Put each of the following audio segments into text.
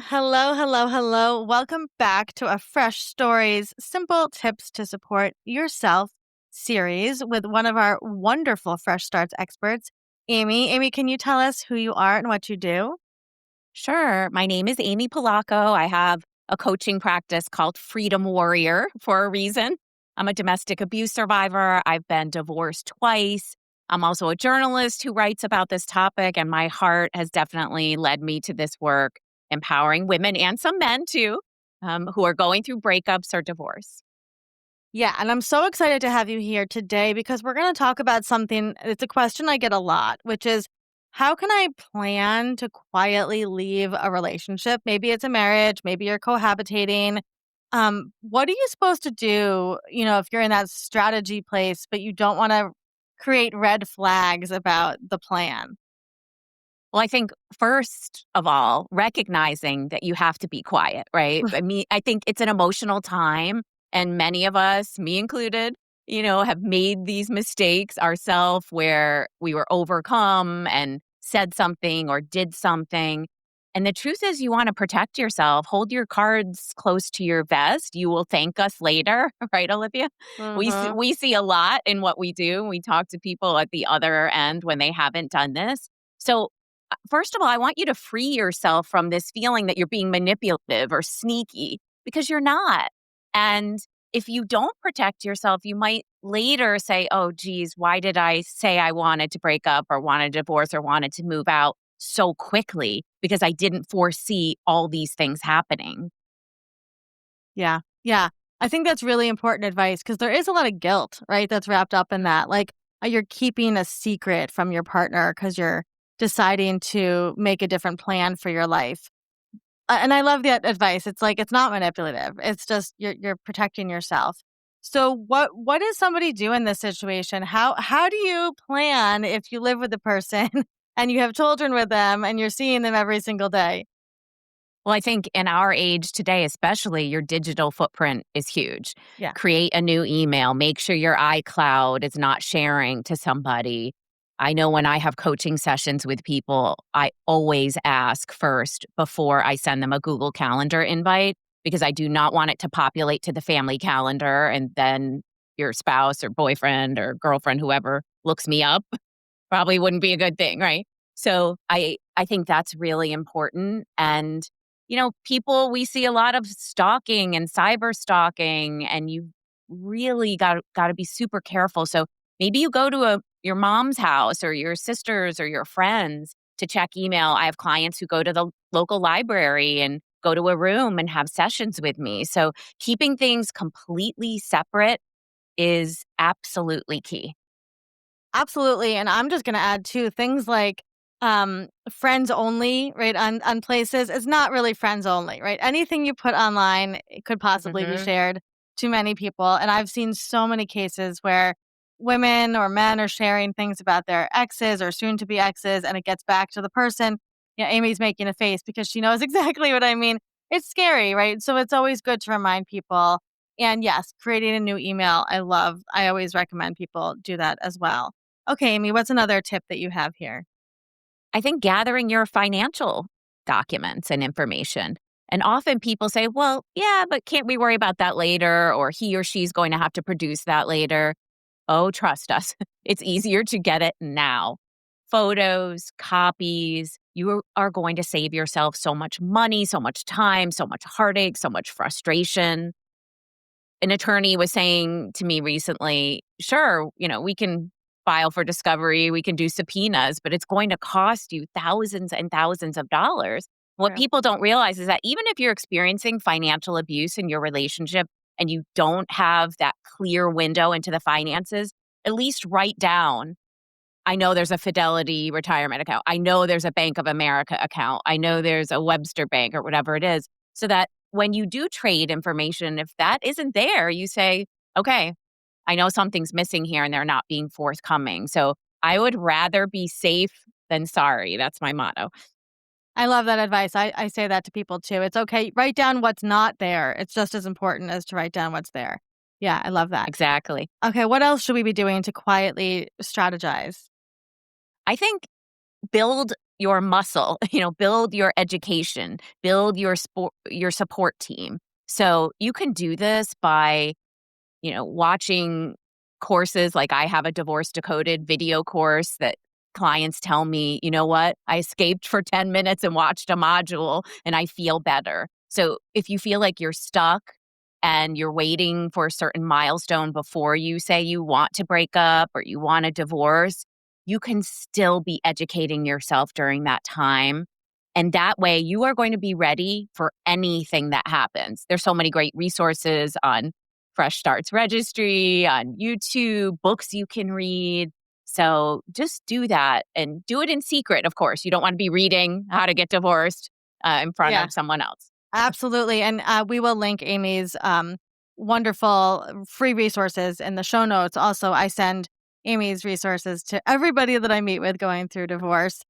Hello, hello, hello. Welcome back to a Fresh Stories Simple Tips to Support Yourself series with one of our wonderful Fresh Starts experts, Amy. Amy, can you tell us who you are and what you do? Sure. My name is Amy Polacco. I have a coaching practice called Freedom Warrior for a reason. I'm a domestic abuse survivor. I've been divorced twice. I'm also a journalist who writes about this topic, and my heart has definitely led me to this work, empowering women and some men too, who are going through breakups or divorce. Yeah, and I'm so excited to have you here today because we're going to talk about something. It's a question I get a lot, which is how can I plan to quietly leave a relationship? Maybe it's a marriage, maybe you're cohabitating. What are you supposed to do, if you're in that strategy place, but you don't want to create red flags about the plan? Well, I think first of all, recognizing that you have to be quiet, right? I think it's an emotional time, and many of us, me included, have made these mistakes ourselves where we were overcome and said something or did something. And the truth is, you want to protect yourself. Hold your cards close to your vest. You will thank us later, right, Olivia? Mm-hmm. We see a lot in what we do. We talk to people at the other end when they haven't done this. So first of all, I want you to free yourself from this feeling that you're being manipulative or sneaky because you're not. And if you don't protect yourself, you might later say, oh, geez, why did I say I wanted to break up or wanted a divorce or wanted to move out so quickly because I didn't foresee all these things happening? Yeah. Yeah. I think that's really important advice because there is a lot of guilt, right? That's wrapped up in that. Like you're keeping a secret from your partner because you're deciding to make a different plan for your life. And I love that advice. It's like it's not manipulative. It's just you're protecting yourself. So what does somebody do in this situation? How do you plan if you live with the person and you have children with them and you're seeing them every single day? Well, I think in our age today, especially, your digital footprint is huge. Yeah. Create a new email, make sure your iCloud is not sharing to somebody. I know when I have coaching sessions with people, I always ask first before I send them a Google Calendar invite because I do not want it to populate to the family calendar and then your spouse or boyfriend or girlfriend, whoever looks me up probably wouldn't be a good thing, right? So I think that's really important. And people, we see a lot of stalking and cyber stalking, and you really got to be super careful. So maybe you go to your mom's house or your sister's or your friends to check email. I have clients who go to the local library and go to a room and have sessions with me. So keeping things completely separate is absolutely key. Absolutely, and I'm just gonna add too, things like, friends only, right, on places is not really friends only, right? Anything you put online, it could possibly be Mhm. shared to many people, and I've seen so many cases where women or men are sharing things about their exes or soon to be exes, and it gets back to the person. Yeah, Amy's making a face because she knows exactly what I mean. It's scary, right? So it's always good to remind people, and yes, creating a new email, I always recommend people do that as well. Okay, Amy, what's another tip that you have here? I think gathering your financial documents and information. And often people say, well, yeah, but can't we worry about that later? Or he or she's going to have to produce that later. Oh, trust us, it's easier to get it now. Photos, copies, you are going to save yourself so much money, so much time, so much heartache, so much frustration. An attorney was saying to me recently, sure, we can file for discovery, we can do subpoenas, but it's going to cost you thousands and thousands of dollars. What True. people don't realize is that even if you're experiencing financial abuse in your relationship and you don't have that clear window into the finances, at least write down, I know there's a Fidelity retirement account. I know there's a Bank of America account. I know there's a Webster Bank or whatever it is. So that when you do trade information, if that isn't there, you say, okay, I know something's missing here and they're not being forthcoming. So I would rather be safe than sorry. That's my motto. I love that advice. I say that to people too. It's okay. Write down what's not there. It's just as important as to write down what's there. Yeah, I love that. Exactly. Okay, what else should we be doing to quietly strategize? I think build your muscle, build your education, build your support team. So you can do this by watching courses. Like I have a Divorce Decoded video course that clients tell me, you know what, I escaped for 10 minutes and watched a module and I feel better. So if you feel like you're stuck and you're waiting for a certain milestone before you say you want to break up or you want a divorce, you can still be educating yourself during that time. And that way you are going to be ready for anything that happens. There's so many great resources on Fresh Starts Registry, on YouTube, books you can read. So just do that and do it in secret, of course. You don't want to be reading how to get divorced in front Yeah. of someone else. Absolutely. And we will link Amy's wonderful free resources in the show notes. Also, I send Amy's resources to everybody that I meet with going through divorce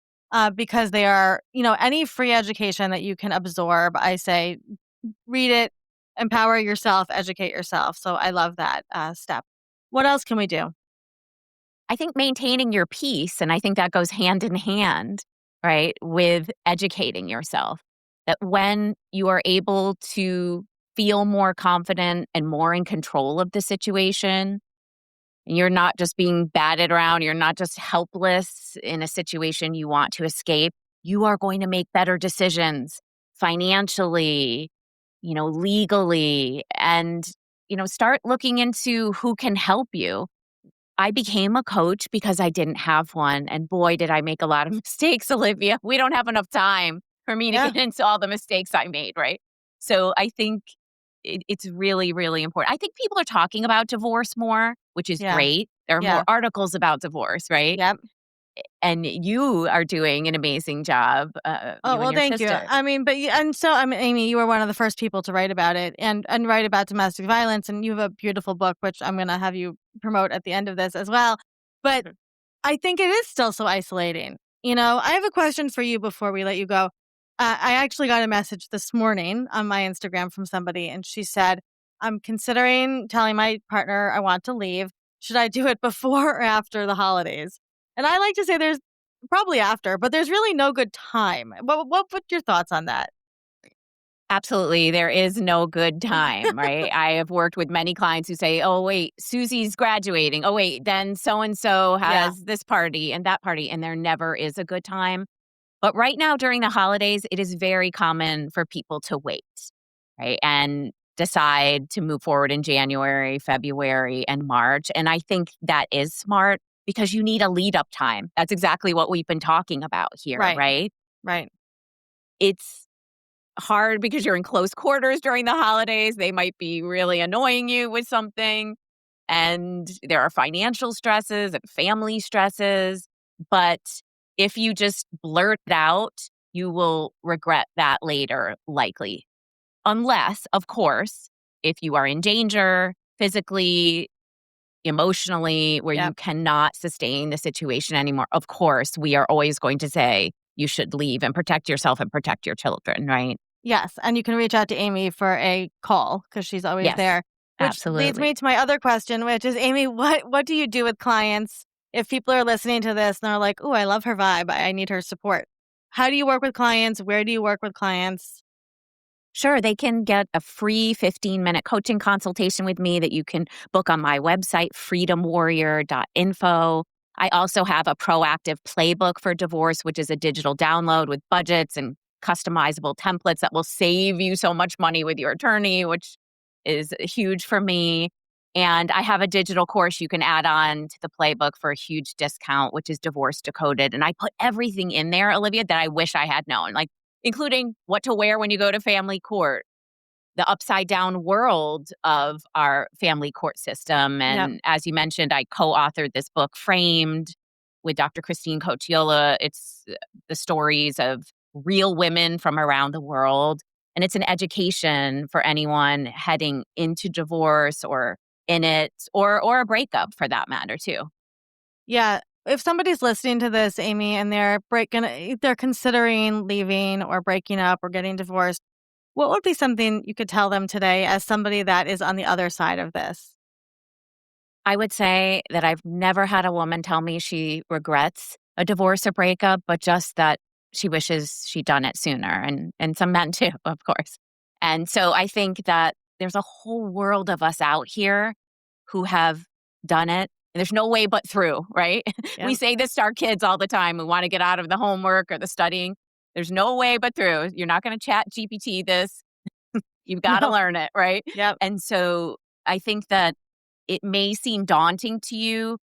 because they are, any free education that you can absorb. I say, read it, empower yourself, educate yourself. So I love that step. What else can we do? I think maintaining your peace, and I think that goes hand in hand, right, with educating yourself. That when you are able to feel more confident and more in control of the situation, and you're not just being batted around, you're not just helpless in a situation you want to escape, you are going to make better decisions financially, legally, and, start looking into who can help you. I became a coach because I didn't have one, and boy, did I make a lot of mistakes, Olivia. We don't have enough time for me to Yeah. get into all the mistakes I made, right? So I think it's really, really important. I think people are talking about divorce more, which is Yeah. great. There are more Yeah. articles about divorce, right? Yep. And you are doing an amazing job, Oh, you and well, your thank you. sister. I mean, but and so I mean, Amy, you were one of the first people to write about it and write about domestic violence, and you have a beautiful book, which I'm going to have you promote at the end of this as well. But Mhm. I think it is still so isolating. I have a question for you before we let you go. I actually got a message this morning on my Instagram from somebody, and she said, "I'm considering telling my partner I want to leave. Should I do it before or after the holidays?" And I like to say there's probably after, but there's really no good time. What's your thoughts on that? Absolutely. There is no good time, right? I have worked with many clients who say, oh, wait, Susie's graduating. Oh, wait, then so and so Yeah, has this party and that party, and there never is a good time. But right now, during the holidays, it is very common for people to wait, right? And decide to move forward in January, February, and March. And I think that is smart because you need a lead up time. That's exactly what we've been talking about here, right, right? right. It's hard because you're in close quarters during the holidays. They might be really annoying you with something. And there are financial stresses and family stresses. But if you just blurt it out, you will regret that later, likely. Unless, of course, if you are in danger physically, emotionally, where you Yep. cannot sustain the situation anymore, of course, we are always going to say you should leave and protect yourself and protect your children, right? Yes, and you can reach out to Amy for a call because she's always Yes, there. Which leads absolutely. me to my other question, which is, Amy, what do you do with clients if people are listening to this and they're like, "Oh, I love her vibe. I need her support." How do you work with clients? Where do you work with clients? Sure, they can get a free 15-minute coaching consultation with me that you can book on my website, freedomwarrior.info. I also have a proactive playbook for divorce, which is a digital download with budgets and customizable templates that will save you so much money with your attorney, which is huge for me. And I have a digital course you can add on to the playbook for a huge discount, which is Divorce Decoded. And I put everything in there, Olivia, that I wish I had known, like including what to wear when you go to family court, the upside down world of our family court system. Yep. And as you mentioned, I co authored this book, Framed, with Dr. Christine Cocchiola. It's the stories of real women from around the world. And it's an education for anyone heading into divorce or in it, or a breakup for that matter, too. Yeah. If somebody's listening to this, Amy, and they're considering leaving or breaking up or getting divorced, what would be something you could tell them today as somebody that is on the other side of this? I would say that I've never had a woman tell me she regrets a divorce or breakup, but just that she wishes she'd done it sooner, and some men too, of course. And so I think that there's a whole world of us out here who have done it. And there's no way but through, right? We Yep. say this to our kids all the time. We want to get out of the homework or the studying. There's no way but through. You're not going to chat GPT this. You've got to No. learn it, right? Yep. And so I think that it may seem daunting to you,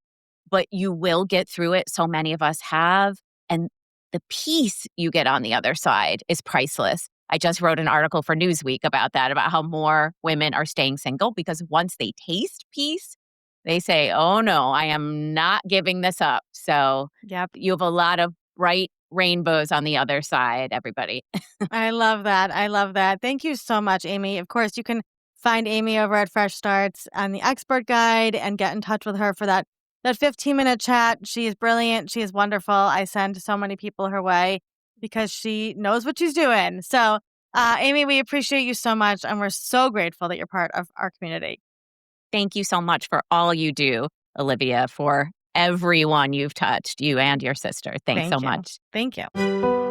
but you will get through it. So many of us have. And the peace you get on the other side is priceless. I just wrote an article for Newsweek about that, about how more women are staying single because once they taste peace, they say, oh no, I am not giving this up. So Yep. you have a lot of bright rainbows on the other side, everybody. I love that. I love that. Thank you so much, Amy. Of course, you can find Amy over at Fresh Starts on the Expert Guide and get in touch with her for that 15-minute chat. She is brilliant. She is wonderful. I send so many people her way because she knows what she's doing. So, Amy, we appreciate you so much, and we're so grateful that you're part of our community. Thank you so much for all you do, Olivia, for everyone you've touched, you and your sister. Thanks so Thank you. much. Thank you.